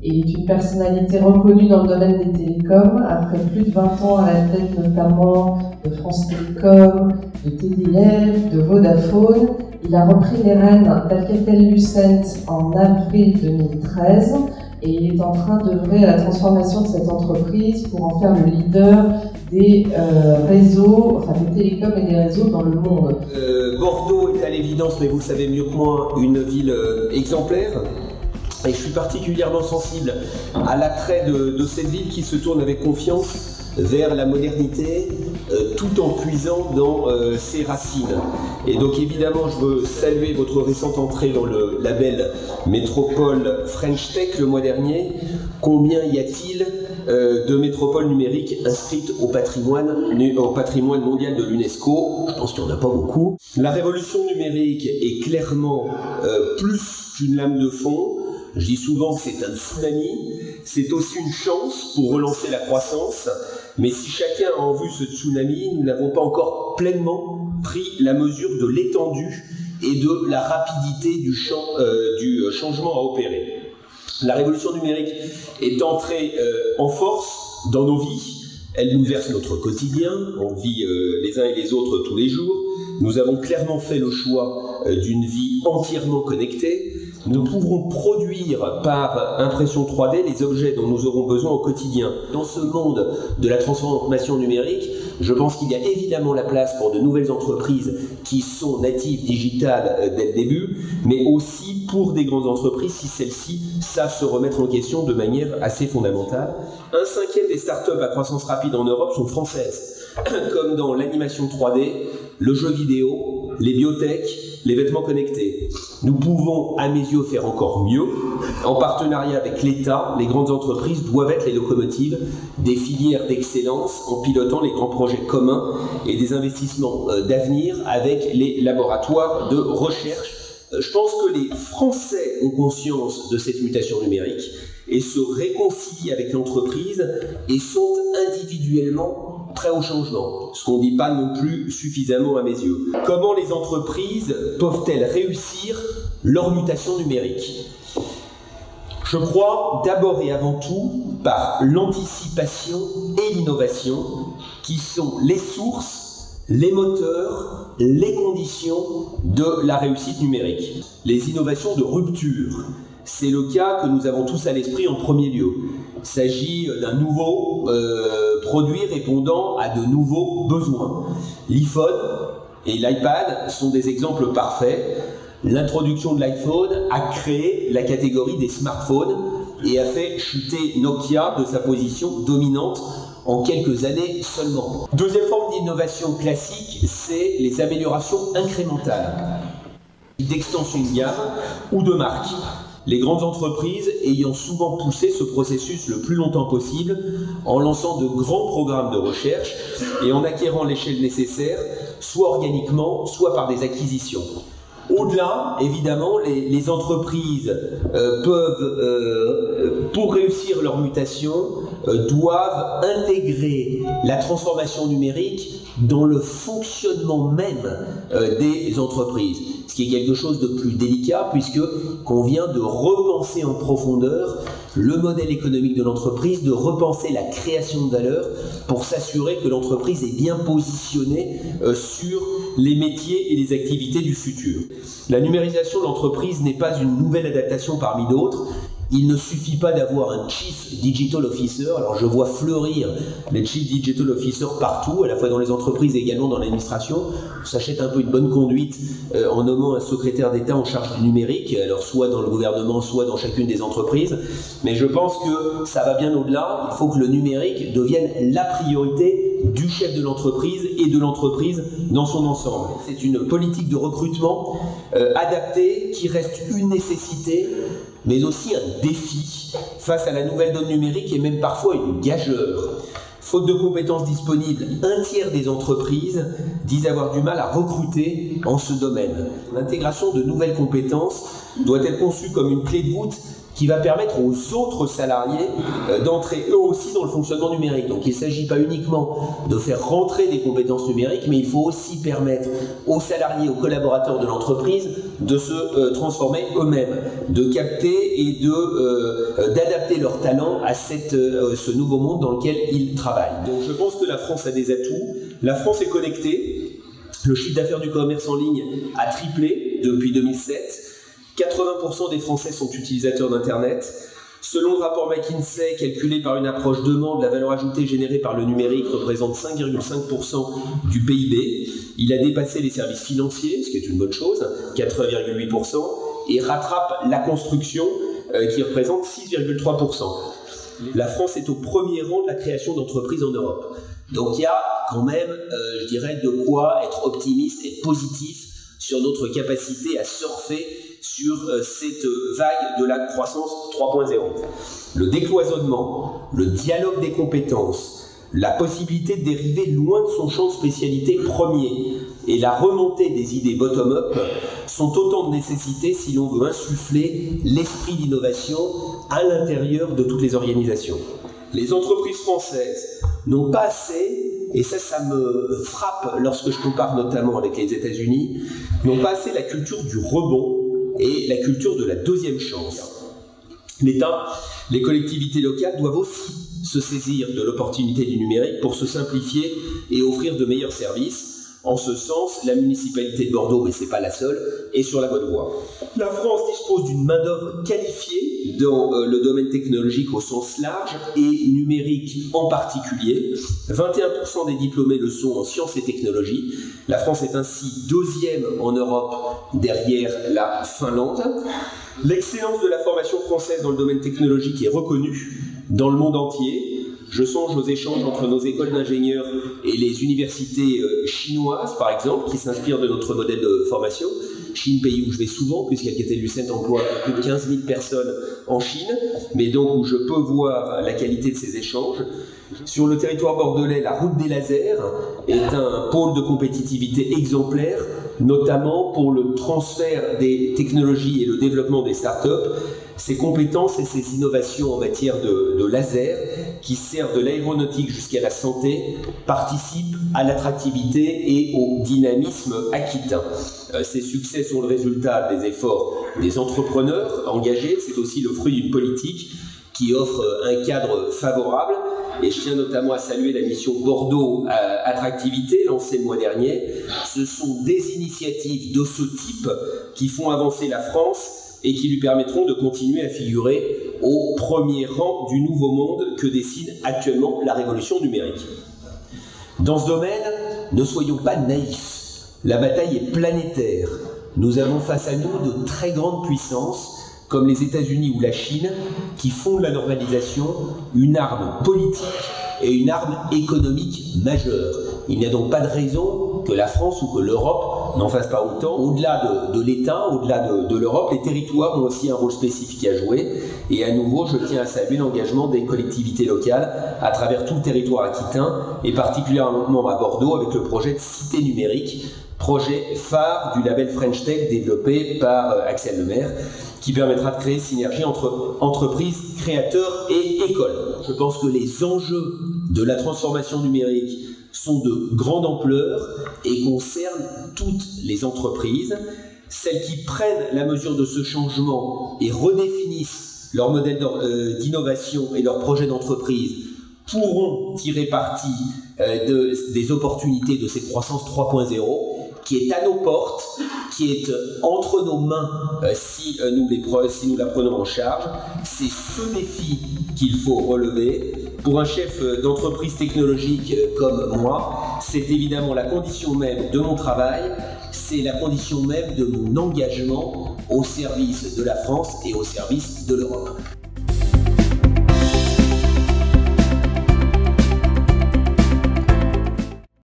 et est une personnalité reconnue dans le domaine des télécoms, après plus de 20 ans à la tête notamment de France Télécom, de TDF, de Vodafone. Il a repris les rênes d'Alcatel-Lucent en avril 2013 et il est en train d'œuvrer à la transformation de cette entreprise pour en faire le leader des réseaux, enfin des télécoms et des réseaux dans le monde. Bordeaux est à l'évidence, mais vous le savez mieux que moi, une ville exemplaire. Et je suis particulièrement sensible à l'attrait de cette ville qui se tourne avec confiance vers la modernité, tout en puisant dans ses racines. Et donc évidemment, je veux saluer votre récente entrée dans le label Métropole French Tech le mois dernier. Combien y a-t-il de métropoles numériques inscrites au patrimoine mondial de l'UNESCO? Je pense qu'il n'y en a pas beaucoup. La révolution numérique est clairement plus qu'une lame de fond. Je dis souvent que c'est un tsunami, c'est aussi une chance pour relancer la croissance, mais si chacun a en vue ce tsunami, nous n'avons pas encore pleinement pris la mesure de l'étendue et de la rapidité du changement à opérer. La révolution numérique est entrée en force dans nos vies, elle bouleverse notre quotidien, on vit les uns et les autres tous les jours. Nous avons clairement fait le choix d'une vie entièrement connectée. Nous pourrons produire par impression 3D les objets dont nous aurons besoin au quotidien. Dans ce monde de la transformation numérique, je pense qu'il y a évidemment la place pour de nouvelles entreprises qui sont natives digitales dès le début, mais aussi pour des grandes entreprises si celles-ci savent se remettre en question de manière assez fondamentale. 1/5 des startups à croissance rapide en Europe sont françaises, comme dans l'animation 3D, le jeu vidéo, les biotech, les vêtements connectés. Nous pouvons, à mes yeux, faire encore mieux. En partenariat avec l'État, les grandes entreprises doivent être les locomotives des filières d'excellence en pilotant les grands projets communs et des investissements d'avenir avec les laboratoires de recherche. Je pense que les Français ont conscience de cette mutation numérique et se réconcilient avec l'entreprise et sont individuellement prêts au changement, ce qu'on ne dit pas non plus suffisamment à mes yeux. Comment les entreprises peuvent-elles réussir leur mutation numérique? Je crois d'abord et avant tout par l'anticipation et l'innovation qui sont les sources, les moteurs, les conditions de la réussite numérique. Les innovations de rupture, c'est le cas que nous avons tous à l'esprit en premier lieu. Il s'agit d'un nouveau produit répondant à de nouveaux besoins. L'iPhone et l'iPad sont des exemples parfaits. L'introduction de l'iPhone a créé la catégorie des smartphones et a fait chuter Nokia de sa position dominante en quelques années seulement. Deuxième forme d'innovation classique, c'est les améliorations incrémentales, d'extension de gamme ou de marque. Les grandes entreprises ayant souvent poussé ce processus le plus longtemps possible en lançant de grands programmes de recherche et en acquérant l'échelle nécessaire, soit organiquement, soit par des acquisitions. Au-delà, évidemment, les entreprises pour réussir leur mutation, doivent intégrer la transformation numérique dans le fonctionnement même des entreprises. Ce qui est quelque chose de plus délicat puisque qu'on vient de repenser en profondeur le modèle économique de l'entreprise, de repenser la création de valeur pour s'assurer que l'entreprise est bien positionnée sur les métiers et les activités du futur. La numérisation de l'entreprise n'est pas une nouvelle adaptation parmi d'autres. Il ne suffit pas d'avoir un Chief Digital Officer. Alors je vois fleurir les Chief Digital Officers partout, à la fois dans les entreprises et également dans l'administration. On s'achète un peu une bonne conduite en nommant un secrétaire d'État en charge du numérique, alors soit dans le gouvernement, soit dans chacune des entreprises. Mais je pense que ça va bien au-delà. Il faut que le numérique devienne la priorité du chef de l'entreprise et de l'entreprise dans son ensemble. C'est une politique de recrutement adaptée qui reste une nécessité, mais aussi un défi face à la nouvelle donne numérique et même parfois une gageure. Faute de compétences disponibles, un tiers des entreprises disent avoir du mal à recruter en ce domaine. L'intégration de nouvelles compétences doit être conçue comme une clé de voûte qui va permettre aux autres salariés d'entrer eux aussi dans le fonctionnement numérique. Donc il ne s'agit pas uniquement de faire rentrer des compétences numériques, mais il faut aussi permettre aux salariés, aux collaborateurs de l'entreprise de se transformer eux-mêmes, de capter et d'adapter leurs talents à ce nouveau monde dans lequel ils travaillent. Donc je pense que la France a des atouts, la France est connectée, le chiffre d'affaires du commerce en ligne a triplé depuis 2007, 80% des Français sont utilisateurs d'Internet. Selon le rapport McKinsey, calculé par une approche demande, la valeur ajoutée générée par le numérique représente 5,5% du PIB. Il a dépassé les services financiers, ce qui est une bonne chose, 4,8%, et rattrape la construction, qui représente 6,3%. La France est au premier rang de la création d'entreprises en Europe. Donc il y a quand même, je dirais, de quoi être optimiste et positif sur notre capacité à surfer sur cette vague de la croissance 3.0. Le décloisonnement, le dialogue des compétences, la possibilité de dériver loin de son champ de spécialité premier et la remontée des idées bottom-up sont autant de nécessités si l'on veut insuffler l'esprit d'innovation à l'intérieur de toutes les organisations. Les entreprises françaises n'ont pas assez, et ça me frappe lorsque je compare notamment avec les États-Unis, n'ont pas assez la culture du rebond et la culture de la deuxième chance. L'État, les collectivités locales doivent aussi se saisir de l'opportunité du numérique pour se simplifier et offrir de meilleurs services. En ce sens, la municipalité de Bordeaux, mais ce n'est pas la seule, est sur la bonne voie. La France dispose d'une main-d'œuvre qualifiée dans le domaine technologique au sens large et numérique en particulier. 21% des diplômés le sont en sciences et technologies. La France est ainsi deuxième en Europe derrière la Finlande. L'excellence de la formation française dans le domaine technologique est reconnue dans le monde entier. Je songe aux échanges entre nos écoles d'ingénieurs et les universités chinoises, par exemple, qui s'inspirent de notre modèle de formation. Chine, pays où je vais souvent, puisqu'Alcatel-Lucent emploie plus de 15 000 personnes en Chine, mais donc où je peux voir la qualité de ces échanges. Sur le territoire bordelais, la route des lasers est un pôle de compétitivité exemplaire, notamment pour le transfert des technologies et le développement des startups. Ces compétences et ces innovations en matière de laser, qui servent de l'aéronautique jusqu'à la santé, participent à l'attractivité et au dynamisme aquitain. Ces succès sont le résultat des efforts des entrepreneurs engagés. C'est aussi le fruit d'une politique qui offre un cadre favorable. Et je tiens notamment à saluer la mission Bordeaux Attractivité, lancée le mois dernier. Ce sont des initiatives de ce type qui font avancer la France et qui lui permettront de continuer à figurer au premier rang du nouveau monde que dessine actuellement la révolution numérique. Dans ce domaine, ne soyons pas naïfs. La bataille est planétaire. Nous avons face à nous de très grandes puissances, comme les États-Unis ou la Chine, qui font de la normalisation une arme politique et une arme économique majeure. Il n'y a donc pas de raison que la France ou que l'Europe n'en fasse pas autant. Au-delà de l'État, au-delà de l'Europe, les territoires ont aussi un rôle spécifique à jouer. Et à nouveau, je tiens à saluer l'engagement des collectivités locales à travers tout le territoire aquitain, et particulièrement à Bordeaux avec le projet de Cité numérique, projet phare du label French Tech développé par Axel Lemaire, qui permettra de créer synergie entre entreprises, créateurs et écoles. Je pense que les enjeux de la transformation numérique sont de grande ampleur et concernent toutes les entreprises. Celles qui prennent la mesure de ce changement et redéfinissent leur modèle d'innovation et leur projet d'entreprise pourront tirer parti des opportunités de cette croissance 3.0 qui est à nos portes, qui est entre nos mains si nous la prenons en charge. C'est ce défi qu'il faut relever. Pour un chef d'entreprise technologique comme moi, c'est évidemment la condition même de mon travail, c'est la condition même de mon engagement au service de la France et au service de l'Europe.